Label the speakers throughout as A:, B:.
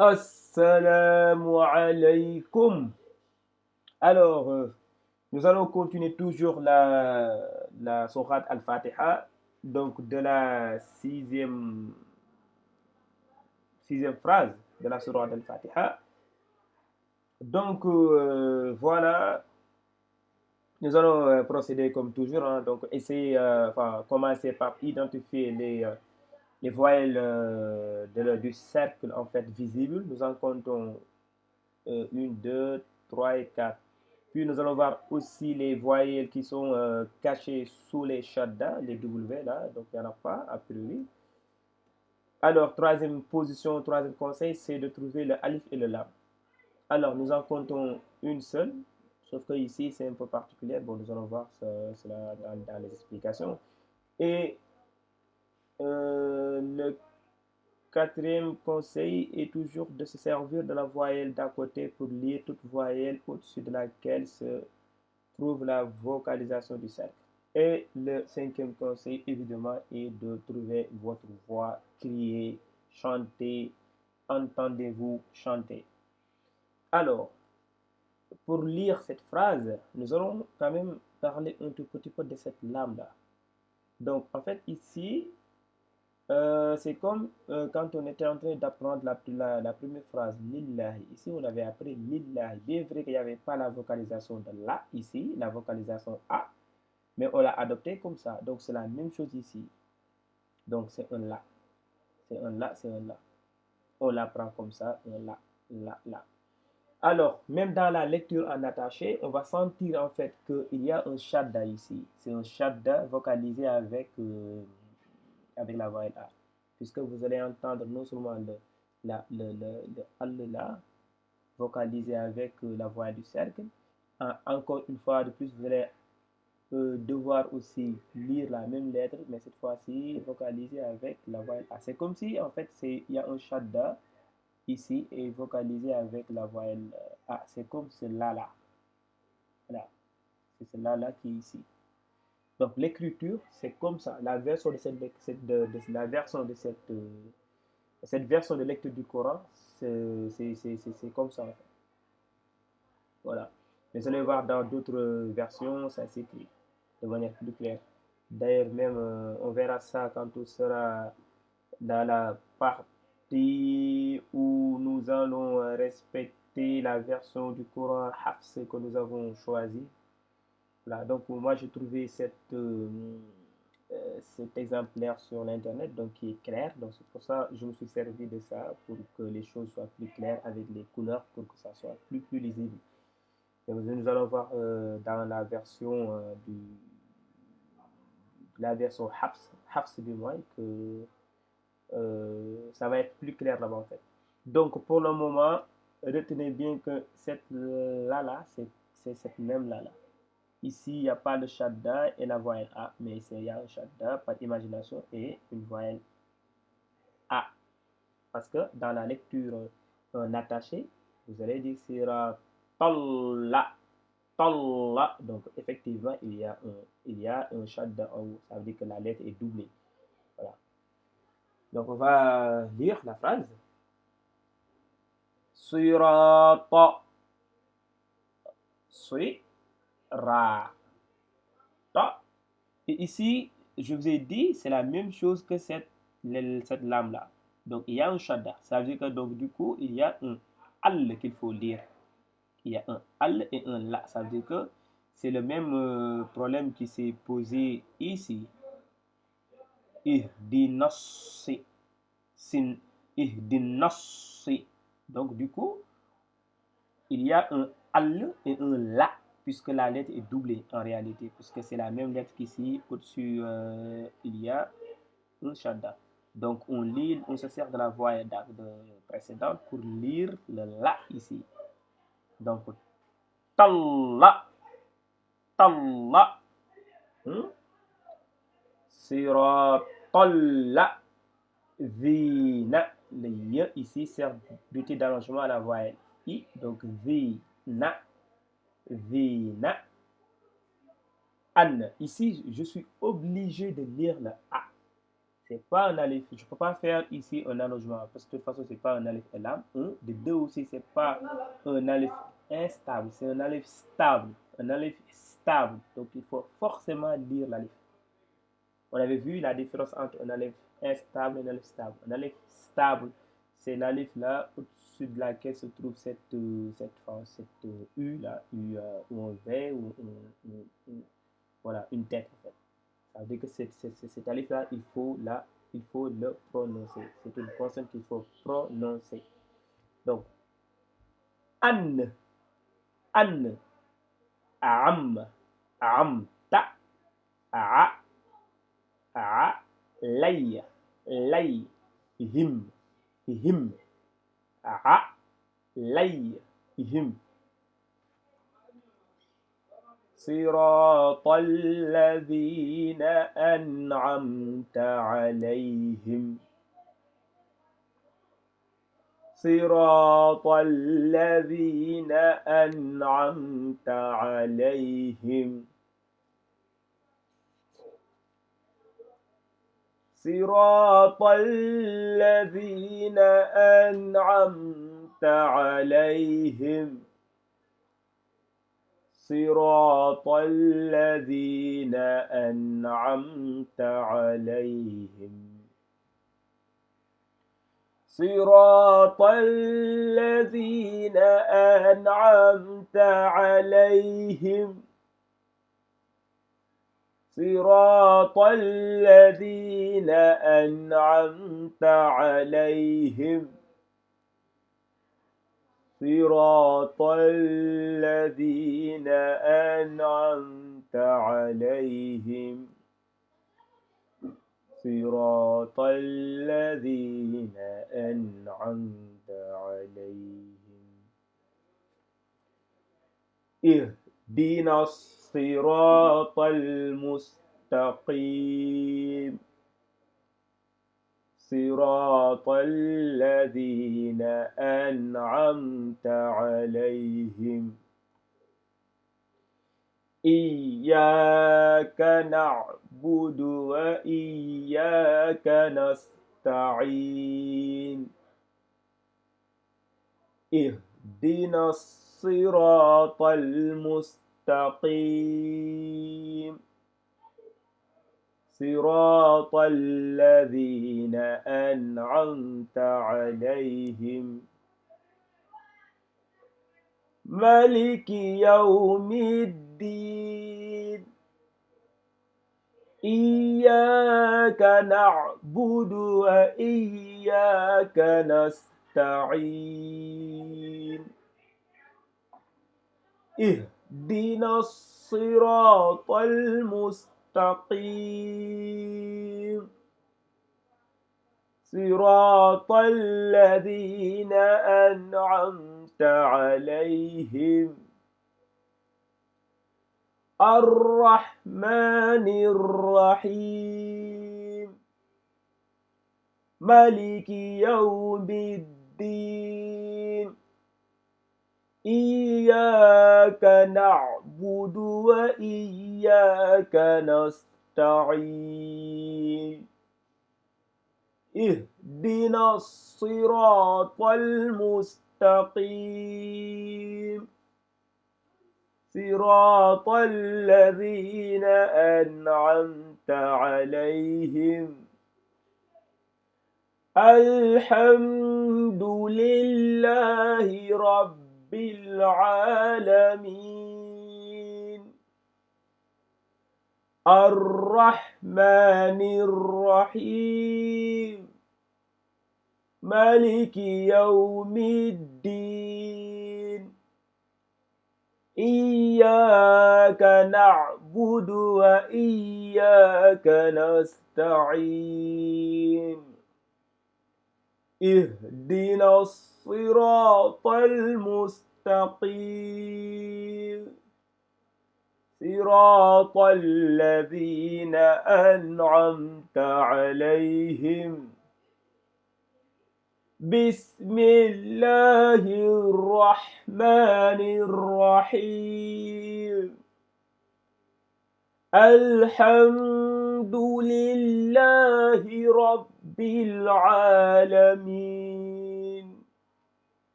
A: Assalamu alaikum. Alors, nous allons continuer toujours la sourate Al-Fatiha, donc de la sixième phrase de la sourate Al-Fatiha. Donc, voilà, nous allons procéder comme toujours, hein, donc essayer, enfin, commencer par identifier les voyelles du cercle en fait visible. Nous en comptons 1, 2, 3 et 4. Puis nous allons voir aussi les voyelles qui sont cachées sous les shadda, les W là, donc il n'y en a pas a priori. Alors, troisième position, troisième conseil, c'est de trouver le alif et le lam. Alors, nous en comptons une seule, sauf que ici c'est un peu particulier. Bon, nous allons voir cela dans les explications. Et le quatrième conseil est toujours de se servir de la voyelle d'à côté pour lire toute voyelle au-dessus de laquelle se trouve la vocalisation du cercle. Et le cinquième conseil, évidemment, est de trouver votre voix, crier, chanter, entendez-vous chanter. Alors, pour lire cette phrase, nous allons quand même parler un tout petit peu de cette lame-là. Donc, en fait, ici, c'est comme quand on était en train d'apprendre la première phrase, lillahi. Ici, on avait appris lillahi. Bien vrai qu'il n'y avait pas la vocalisation de la ici, la vocalisation a, mais on l'a adopté comme ça. Donc, c'est la même chose ici. Donc, c'est un la. C'est un la, c'est un la. On l'apprend comme ça, un la, la. Alors, même dans la lecture en attaché, on va sentir en fait qu'il y a un shadda ici. C'est un shadda vocalisé avec la voyelle A. Puisque vous allez entendre non seulement le al là, vocalisé avec la voyelle du cercle. Encore une fois de plus, vous allez devoir aussi lire la même lettre, mais cette fois-ci vocalisé avec la voyelle A. C'est comme si en fait il y a un shadda ici et vocalisé avec la voyelle A. C'est comme ce là. Voilà. C'est ce là qui est ici. Donc l'écriture, c'est comme ça. La version la version de cette version de lecture du Coran, c'est comme ça en fait. Voilà. Mais vous allez voir dans d'autres versions, ça s'écrit de manière plus claire. D'ailleurs, même, on verra ça quand on sera dans la partie où nous allons respecter la version du Coran Hafs que nous avons choisi. Voilà, donc moi j'ai trouvé cet exemplaire sur l'internet donc qui est clair, donc c'est pour ça que je me suis servi de ça pour que les choses soient plus claires avec les couleurs pour que ça soit plus lisible. Et nous allons voir dans la version Hafs du moins que ça va être plus clair là-bas en fait. Donc pour le moment, retenez bien que cette là, c'est cette même là. Ici, il n'y a pas de shadda et la voyelle A, mais ici, il y a un shadda par imagination et une voyelle A. Parce que dans la lecture attachée, vous allez dire sira talla, talla. Donc, effectivement, il y a un shadda en haut. Ça veut dire que la lettre est doublée. Voilà. Donc, on va lire la phrase. Sirata, sirata. Et ici, je vous ai dit, c'est la même chose que cette lame-là. Donc, il y a un shadda. Ça veut dire que, donc, du coup, il y a un al qu'il faut lire. Il y a un al et un la. Ça veut dire que c'est le même problème qui s'est posé ici. Ihdinas, sin, ihdinas. Donc, du coup, il y a un al et un la, puisque la lettre est doublée en réalité, puisque c'est la même lettre qu'ici. Au-dessus, il y a un shadda. Donc, on se sert de la voix précédente pour lire le la ici. Donc, talla, talla, siratal vina. Le y ici sert d'outil d'allongement à la voix i. Donc, vina, vina, an. Ici, je suis obligé de lire le a. C'est pas un alif. Je ne peux pas faire ici un allongement parce que de toute façon, c'est pas un alif et lam. Un. De deux aussi, c'est pas un alif instable, c'est un alif stable. Un alif stable. Donc, il faut forcément lire l'alif. On avait vu la différence entre un alif instable et un alif stable. Un alif stable, c'est l'alif là au-dessus de laquelle se trouve cette U là, U ou un V ou voilà, une tête en fait. Ça veut dire que cet alif là, il faut le prononcer. C'est une consonne qu'il faut prononcer. Donc, an, an, am, am, ta, a, lay, lay, him, him, lay, him. صراط الذين أنعمت عليهم صراط الذين أنعمت عليهم صراط الذين أنعمت عليهم صراط الذين أنعمت عليهم صراط الذين أنعمت عليهم صراط الذين أنعمت عليهم صراط الذين أنعمت عليهم صراط الذين أنعمت عليهم اهدنا الصراط المستقيم صراط الذين أنعمت عليهم إياك نعبد وإياك نستعين اهدنا الصراط المستقيم صراط الذين أنعمت عليهم مالك يوم الدين إياك نعبد وإياك نستعين اهدنا الصراط المستقيم صراط الذين أنعمت عليهم الرحمن الرحيم مالك يوم الدين إياك نعبد وإياك نستعين اهدنا الصراط المستقيم صراط الذين أنعمت عليهم الحمد لله رب العالمين الرحمن الرحيم مالك يوم الدين إياك نعبد وإياك نستعين اهدنا الصراط المستقيم صراط الذين أنعمت عليهم بسم الله الرحمن الرحيم الحمد لله رب العالمين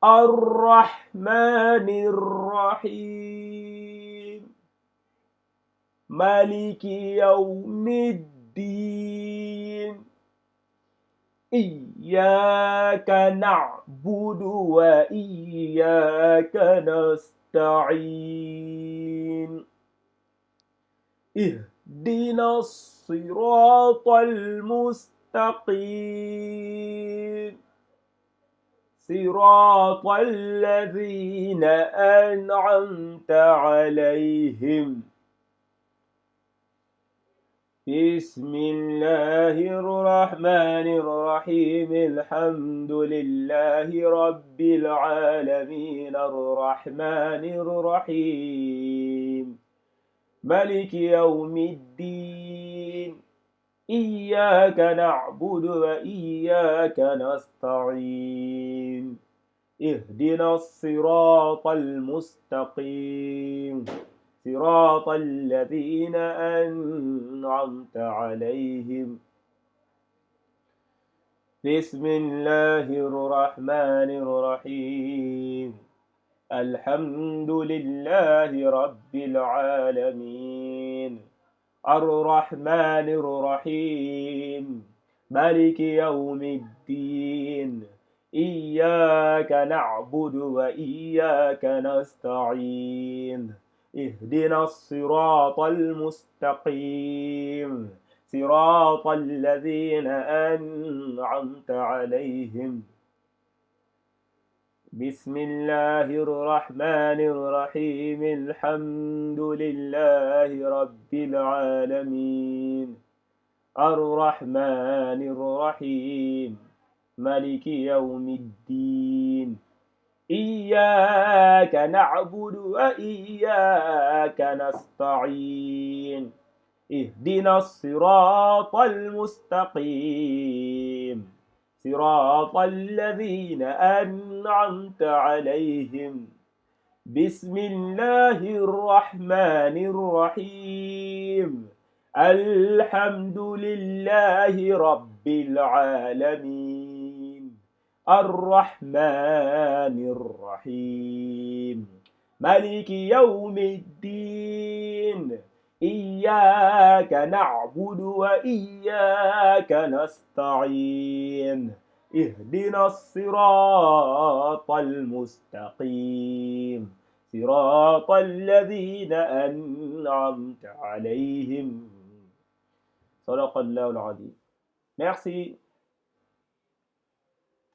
A: الرحمن الرحيم مالك يوم الدين إياك نعبد وإياك نستعين اهدنا الصراط المستقيم صراط الذين أنعمت عليهم بسم الله الرحمن الرحيم الحمد لله رب العالمين الرحمن الرحيم مالك يوم الدين إياك نعبد وإياك نستعين اهدنا الصراط المستقيم صراط الذين أنعمت عليهم بسم الله الرحمن الرحيم الحمد لله رب العالمين الرحمن الرحيم مالك يوم الدين إياك نعبد وإياك نستعين اهدنا الصراط المستقيم صراط الذين أنعمت عليهم بسم الله الرحمن الرحيم الحمد لله رب العالمين الرحمن الرحيم مالك يوم الدين إياك نعبد وإياك نستعين اهدنا الصراط المستقيم صراط الذين أنعمت عليهم بسم الله الرحمن الرحيم الحمد لله رب العالمين الرحمن الرحيم مالك يوم الدين إياك نعبد وإياك نستعين اهدنا الصراط المستقيم صراط الذين أنعمت عليهم صدق الله العظيم. Merci.